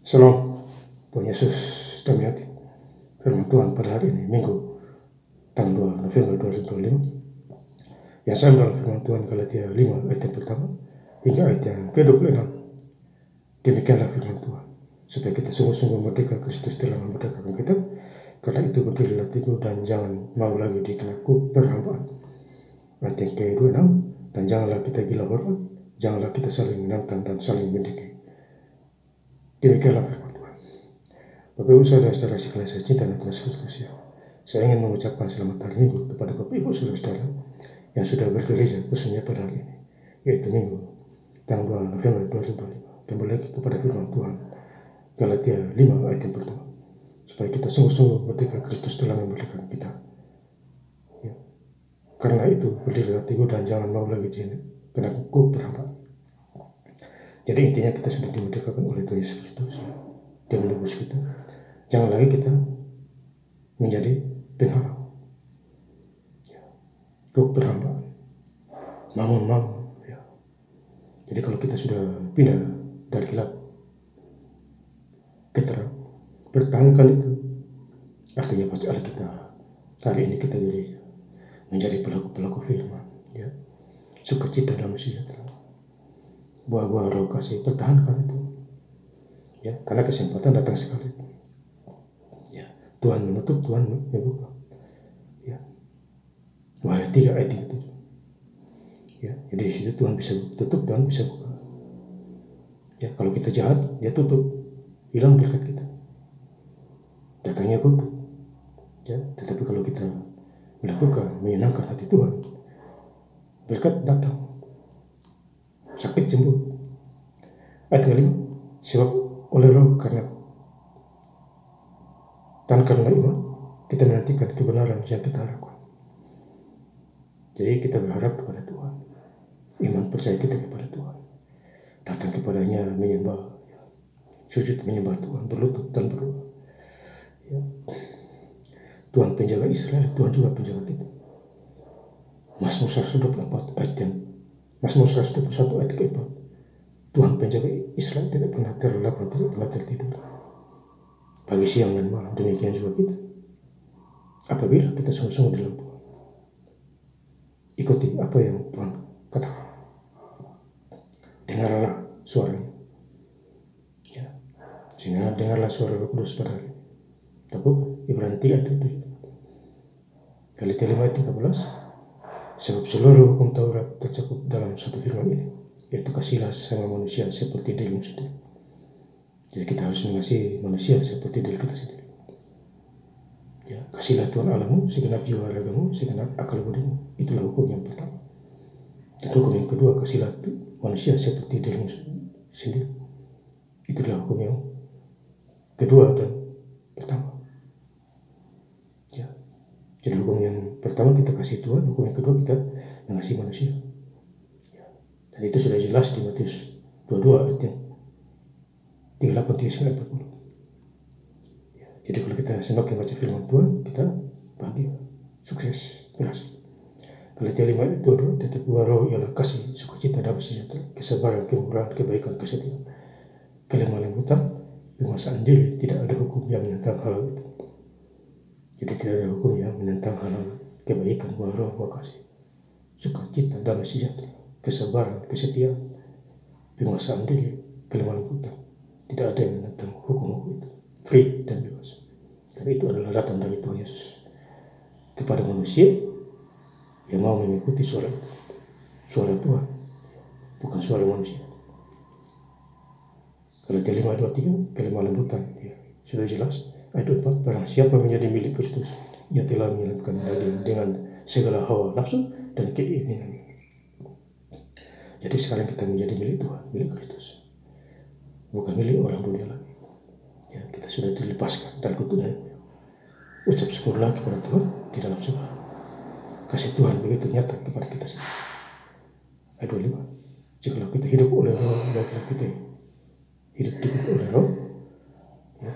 Shalom, Tuhan Yesus damai hati. Firman Tuhan pada hari ini, Minggu, tanggal 2 November 2025. Yang saya dalam firman Tuhan Galatia 5 ayat yang pertama hingga ayat yang ke-26. Demikianlah firman Tuhan, supaya kita sungguh-sungguh merdeka Kristus telah memerdekakan kita. Karena itu berdirilah teguh dan jangan mau lagi dikena perhambaan. Ayat yang ke-26, dan janganlah kita gila hormat, janganlah kita saling menantang dan saling mendekati. Demikianlah firman Tuhan. Bapak Ibu Saudara-saudara sekalian saya cinta dan Tuhan Kristus ya. Saya ingin mengucapkan selamat hari Minggu kepada Bapak Ibu Saudara-saudara yang sudah bergereja khususnya pada hari ini, yaitu Minggu tanggal 2 November 2025. Kembali lagi kepada firman Tuhan Galatia 5 ayat yang pertama, supaya kita sungguh-sungguh merdeka Kristus telah memerdekakan kita. Ya. Karena itu berdirilah teguh dan jangan mau lagi kena perhambaan. Jadi intinya kita sudah dimerdekakan oleh Tuhan Yesus Kristus. Dia menebus kita. Jangan lagi kita menjadi penghalang. Perhambaan. Mamun. Ya. Jadi kalau kita sudah pindah dari gelap ke terang, pertahankan itu. Artinya bacaan kita hari ini kita menjadi pelaku-pelaku firman. Ya. Sukacita dan sejahtera. Buah-buah roh kasih, pertahankan itu. Ya, karena kesempatan datang sekali. Ya, Tuhan menutup, Tuhan membuka. Ya. Wahai 3 ayat 37. Ya, jadi di situ Tuhan bisa tutup dan bisa buka. Ya, kalau kita jahat, dia tutup, hilang berkat kita. Datangnya kutuk. Ya, tetapi kalau kita melakukan menyenangkan hati Tuhan, berkat datang. Sakit sembuh. Ayat ke-5, sebab oleh roh karena iman kita menantikan kebenaran yang kita harapkan. Jadi kita berharap kepada Tuhan, iman percaya kita kepada Tuhan, datang kepadanya menyembah, ya. Sujud menyembah Tuhan, berlutut dan berdoa. Ya. Tuhan penjaga Israel, Tuhan juga penjaga kita. Mazmur 124 ayat yang Mazmur 121 ayat ke-4. Tuhan penjaga Israel tidak pernah terlelap, tidak pernah tertidur. Pagi, siang, dan malam. Demikian juga kita. Apabila kita sungguh-sungguh dalam Tuhan, ikuti apa yang Tuhan katakan. Dengarlah suaranya. Ya. Sehingga dengarlah suara Roh Kudus pada hari ini. Lakukan. Ibrani 3 ayat 7. Galatia 5 ayat 13. Sebab seluruh hukum Taurat tercakup dalam satu firman ini, yaitu kasihlah sama manusia seperti dirimu sendiri. Jadi kita harus mengasihi manusia seperti diri kita sendiri. Ya, kasihlah Tuhan Allahmu segenap jiwa ragamu, segenap akal budimu. Itulah hukum yang pertama. Dan hukum yang kedua, kasihlah manusia seperti dirimu sendiri. Itulah hukum yang kedua dan pertama. Jadi hukum yang pertama kita kasih Tuhan, hukum yang kedua kita mengasihi manusia. Ya. Dan itu sudah jelas di Matius 22 ayat 38, 39, 40. Ya. Jadi kalau kita semakin baca firman Tuhan, kita bahagia, sukses, berhasil. Galatia 5 ayat 22, tetapi buah roh ialah kasih, sukacita, damai sejahtera, kesabaran, kemurahan, kebaikan, kesetiaan, kelemah lembutan, penguasaan diri. Tidak ada hukum yang menentang hal itu. Jadi tidak ada hukum yang menentang hal kebaikan, buah roh, buah kasih, sukacita, damai sejahtera, kesabaran, kesetiaan, penguasaan diri, kelemah lembutan. Tidak ada yang menentang hukum-hukum itu. Free dan bebas. Karena itu adalah datang dari Tuhan Yesus kepada manusia yang mau mengikuti suara itu. Suara Tuhan, bukan suara manusia. Galatia 5:23, kelemah lembutan. Ya, sudah jelas. Ayat 4, barang siapa menjadi milik Kristus, ia telah menyelamatkan daging dengan segala hawa nafsu dan keinginan. Jadi sekarang kita menjadi milik Tuhan, milik Kristus, bukan milik orang dunia lagi. Ya, kita sudah dilepaskan dari kutukan. Ucap syukurlah kepada Tuhan di dalam segala. Kasih Tuhan begitu nyata kepada kita sendiri. Ayat 25, jikalau kita hidup oleh roh, dan kita hidup oleh roh. Ya.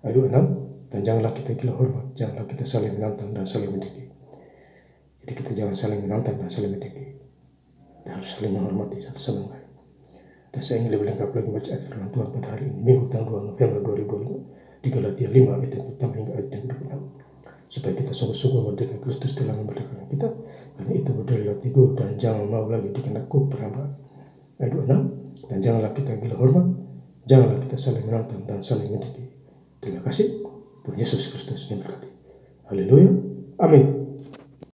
Ayat 26, dan janganlah kita gila hormat, janganlah kita saling menantang dan saling mendekati. Jadi kita jangan saling menantang dan saling mendekati. Kita harus saling menghormati satu sama lain. Dan saya ingin lebih lengkap lagi baca ayat firman Tuhan pada hari ini, Minggu tanggal 2 November 2025, di Galatia 5 ayat yang pertama hingga ayat yang ke-26. Supaya kita sungguh-sungguh merdeka, Kristus telah memerdekakan kita. Karena itu berdirilah teguh dan jangan mau lagi dikenakan perhambaan. Ayat 26, dan janganlah kita gila hormat, janganlah kita saling menantang dan saling mendekati. Terima kasih. Tuhan Yesus Kristus memberkati. Haleluya. Amin.